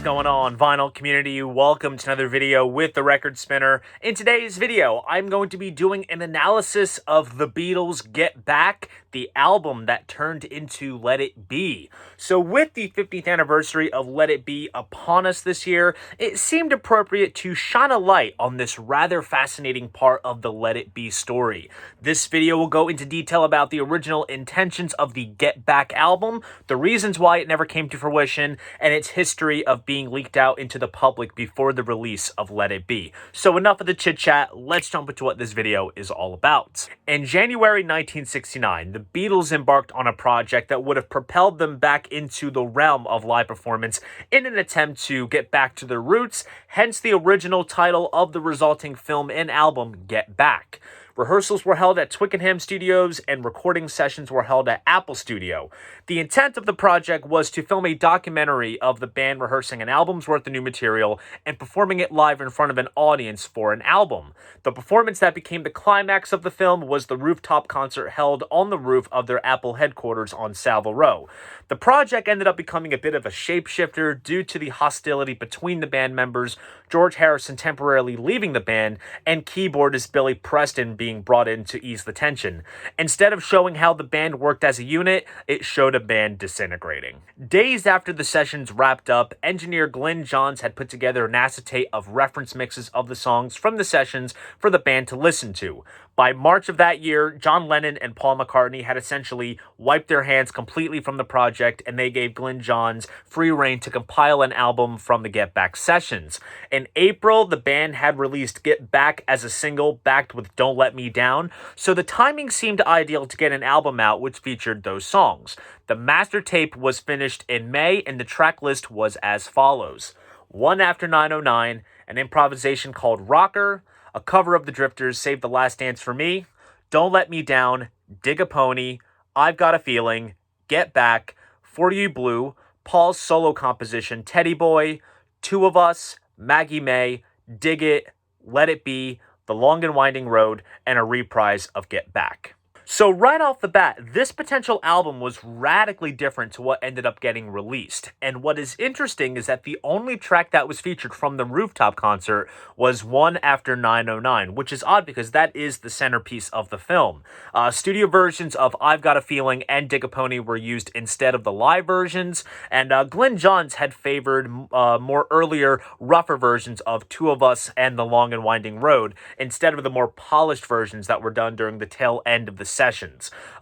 What's going on, vinyl community? Welcome to another video with the Record Spinner. In today's video, I'm going to be doing an analysis of the Beatles' Get Back, the album that turned into Let It Be. So with the 50th anniversary of Let It Be upon us this year, it seemed appropriate to shine a light on this rather fascinating part of the Let It Be story. This video will go into detail about the original intentions of the Get Back album, the reasons why it never came to fruition, and its history of being leaked out into the public before the release of Let It Be. So enough of the chit chat, let's jump into what this video is all about. In January 1969, the Beatles embarked on a project that would have propelled them back into the realm of live performance in an attempt to get back to their roots, hence the original title of the resulting film and album, Get Back. Rehearsals were held at Twickenham Studios and recording sessions were held at Apple Studio. The intent of the project was to film a documentary of the band rehearsing an album's worth of new material and performing it live in front of an audience for an album. The performance that became the climax of the film was the rooftop concert held on the roof of their Apple headquarters on Savile Row. The project ended up becoming a bit of a shapeshifter due to the hostility between the band members, George Harrison temporarily leaving the band, and keyboardist Billy Preston being brought in to ease the tension. Instead of showing how the band worked as a unit, it showed a band disintegrating. Days after the sessions wrapped up, engineer Glyn Johns had put together an acetate of reference mixes of the songs from the sessions for the band to listen to. By March of that year, John Lennon and Paul McCartney had essentially wiped their hands completely from the project, and they gave Glyn Johns free rein to compile an album from the Get Back sessions. In April, the band had released Get Back as a single, backed with Don't Let Me Down, so the timing seemed ideal to get an album out which featured those songs. The master tape was finished in May, and the track list was as follows: One After 909, an improvisation called Rocker, a cover of the Drifters' Save the Last Dance for Me, Don't Let Me Down, Dig a Pony, I've Got a Feeling, Get Back, For You Blue, Paul's solo composition Teddy Boy, Two of Us, Maggie May, Dig It, Let It Be, The Long and Winding Road, and a reprise of Get Back. So right off the bat, this potential album was radically different to what ended up getting released. And what is interesting is that the only track that was featured from the rooftop concert was One After 909, which is odd because that is the centerpiece of the film. Studio versions of I've Got a Feeling and Dig a Pony were used instead of the live versions, and Glyn Johns had favored more earlier, rougher versions of Two of Us and The Long and Winding Road instead of the more polished versions that were done during the tail end of the sessions.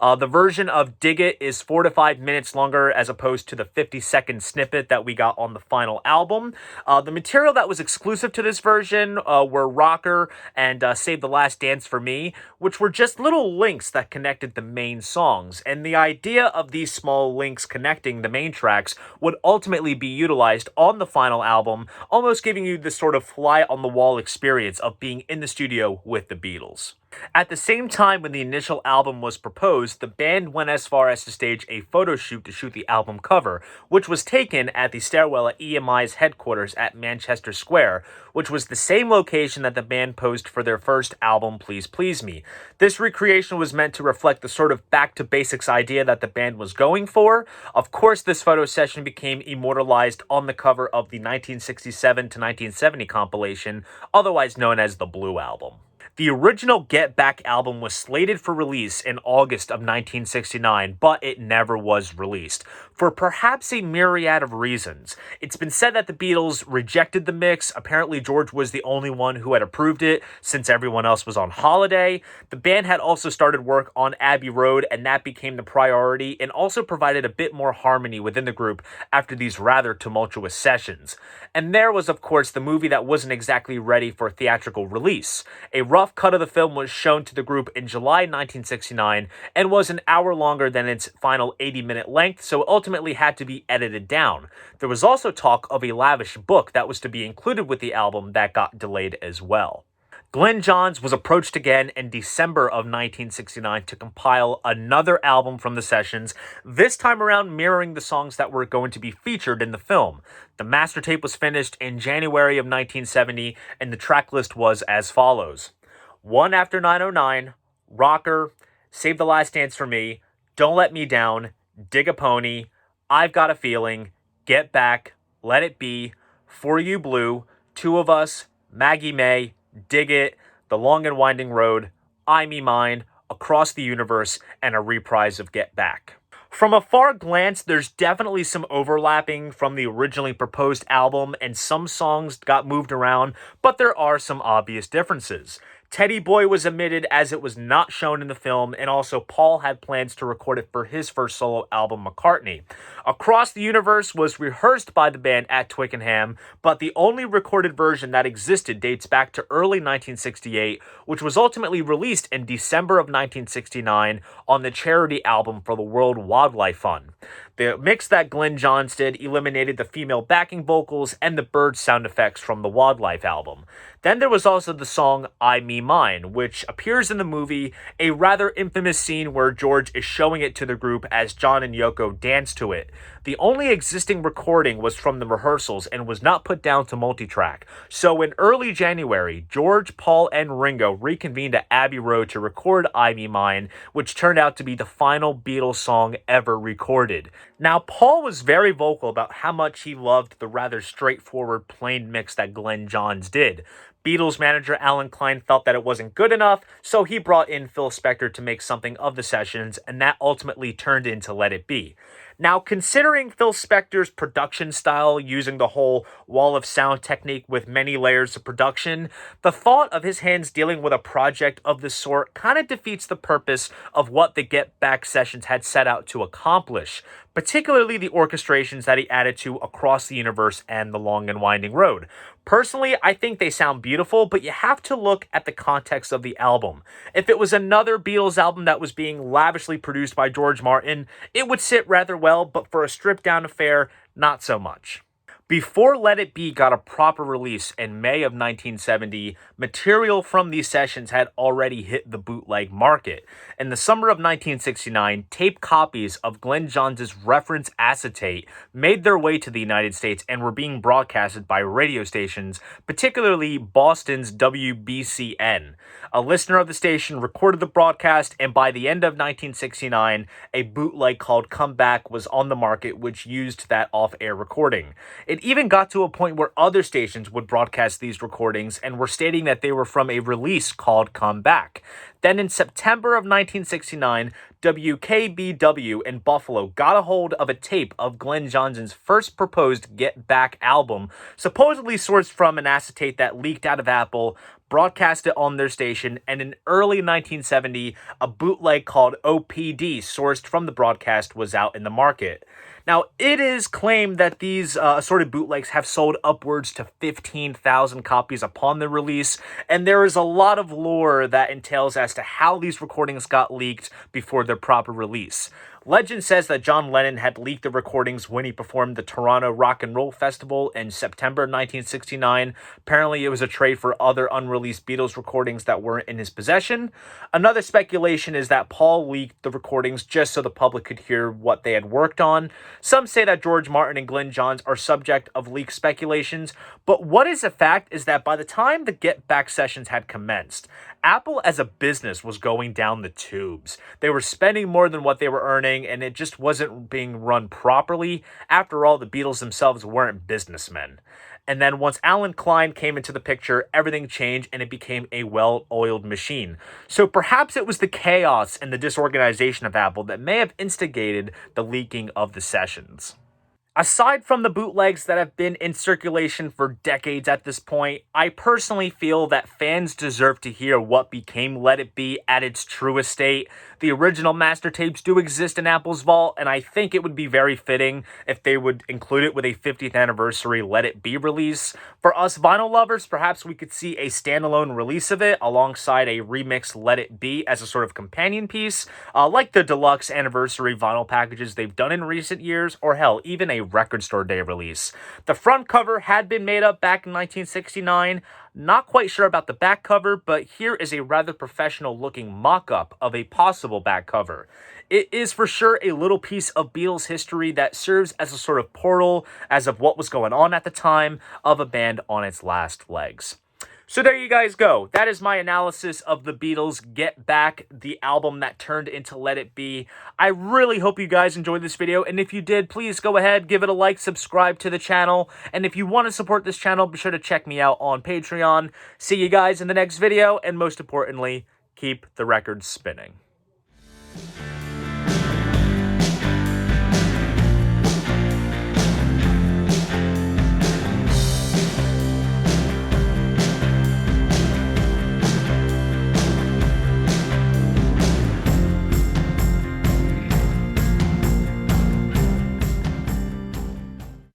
The version of Dig It is 4 to 5 minutes longer as opposed to the 50-second snippet that we got on the final album. The material that was exclusive to this version were Rocker and Save the Last Dance for Me, which were just little links that connected the main songs. And the idea of these small links connecting the main tracks would ultimately be utilized on the final album, almost giving you this sort of fly-on-the-wall experience of being in the studio with the Beatles. At the same time when the initial album was proposed, the band went as far as to stage a photo shoot to shoot the album cover, which was taken at the stairwell at EMI's headquarters at Manchester Square, which was the same location that the band posed for their first album, Please Please Me. This recreation was meant to reflect the sort of back-to-basics idea that the band was going for. Of course, this photo session became immortalized on the cover of the 1967 to 1970 compilation, otherwise known as the Blue Album. The original Get Back album was slated for release in August of 1969, but it never was released, for perhaps a myriad of reasons. It's been said that the Beatles rejected the mix. Apparently, George was the only one who had approved it, since everyone else was on holiday. The band had also started work on Abbey Road, and that became the priority, and also provided a bit more harmony within the group after these rather tumultuous sessions. And there was, of course, the movie that wasn't exactly ready for theatrical release. A rough cut of the film was shown to the group in July 1969 and was an hour longer than its final 80-minute length, so it ultimately had to be edited down. There was also talk of a lavish book that was to be included with the album that got delayed as well. Glyn Johns was approached again in December of 1969 to compile another album from the sessions, this time around mirroring the songs that were going to be featured in the film. The master tape was finished in January of 1970, and the track list was as follows: One After 909, Rocker, Save the Last Dance for Me, Don't Let Me Down, Dig a Pony, I've Got a Feeling, Get Back, Let It Be, For You Blue, Two of Us, Maggie May, Dig It, The Long and Winding Road, I Me Mine, Across the Universe, and a reprise of Get Back. From a far glance, there's definitely some overlapping from the originally proposed album, and some songs got moved around, but there are some obvious differences. Teddy Boy was omitted as it was not shown in the film, and also Paul had plans to record it for his first solo album, McCartney. Across the Universe was rehearsed by the band at Twickenham, but the only recorded version that existed dates back to early 1968, which was ultimately released in December of 1969 on the charity album for the World Wildlife Fund. The mix that Glenn Johns did eliminated the female backing vocals and the bird sound effects from the Wildlife album. Then there was also the song I Me Mine, which appears in the movie, a rather infamous scene where George is showing it to the group as John and Yoko dance to it. The only existing recording was from the rehearsals and was not put down to multitrack. So in early January, George, Paul, and Ringo reconvened at Abbey Road to record I Me Mine, which turned out to be the final Beatles song ever recorded. Now, Paul was very vocal about how much he loved the rather straightforward, plain mix that Glenn Johns did. Beatles manager Alan Klein felt that it wasn't good enough, so he brought in Phil Spector to make something of the sessions, and that ultimately turned into Let It Be. Now, considering Phil Spector's production style using the whole wall of sound technique with many layers of production, the thought of his hands dealing with a project of this sort kind of defeats the purpose of what the Get Back sessions had set out to accomplish, particularly the orchestrations that he added to Across the Universe and The Long and Winding Road. Personally, I think they sound beautiful, but you have to look at the context of the album. If it was another Beatles album that was being lavishly produced by George Martin, it would sit rather well, but for a stripped-down affair, not so much. Before Let It Be got a proper release in May of 1970, material from these sessions had already hit the bootleg market. In the summer of 1969, tape copies of Glenn Johns' reference acetate made their way to the United States and were being broadcasted by radio stations, particularly Boston's WBCN. A listener of the station recorded the broadcast, and by the end of 1969, a bootleg called Come Back was on the market, which used that off-air recording. It even got to a point where other stations would broadcast these recordings and were stating that they were from a release called Come Back. Then in September of 1969, WKBW in Buffalo got a hold of a tape of Glenn Johns' first proposed Get Back album, supposedly sourced from an acetate that leaked out of Apple, broadcast it on their station, and in early 1970, a bootleg called OPD, sourced from the broadcast, was out in the market. Now, it is claimed that these assorted bootlegs have sold upwards to 15,000 copies upon their release, and there is a lot of lore that entails as to how these recordings got leaked before their proper release. Legend says that John Lennon had leaked the recordings when he performed the Toronto Rock and Roll Festival in September 1969. Apparently, it was a trade for other unreleased Beatles recordings that weren't in his possession. Another speculation is that Paul leaked the recordings just so the public could hear what they had worked on. Some say that George Martin and Glenn Johns are subject of leak speculations, but what is a fact is that by the time the Get Back sessions had commenced, Apple as a business was going down the tubes. They were spending more than what they were earning, and it just wasn't being run properly. After all, the Beatles themselves weren't businessmen. And then once Alan Klein came into the picture, everything changed and it became a well-oiled machine. So perhaps it was the chaos and the disorganization of Apple that may have instigated the leaking of the sessions. Aside from the bootlegs that have been in circulation for decades at this point, I personally feel that fans deserve to hear what became Let It Be at its truest state. The original master tapes do exist in Apple's vault, and I think it would be very fitting if they would include it with a 50th anniversary Let It Be release. For us vinyl lovers, perhaps we could see a standalone release of it alongside a remixed Let It Be as a sort of companion piece, like the deluxe anniversary vinyl packages they've done in recent years, or hell, even a record store day release. The front cover had been made up back in 1969. Not quite sure about the back cover, but here is a rather professional looking mock-up of a possible back cover. It is for sure a little piece of Beatles history that serves as a sort of portal as of what was going on at the time of a band on its last legs. So there you guys go. That is my analysis of the Beatles' Get Back, the album that turned into Let It Be. I really hope you guys enjoyed this video, and if you did, please go ahead, give it a like, subscribe to the channel, and if you want to support this channel, be sure to check me out on Patreon. See you guys in the next video, and most importantly, keep the records spinning.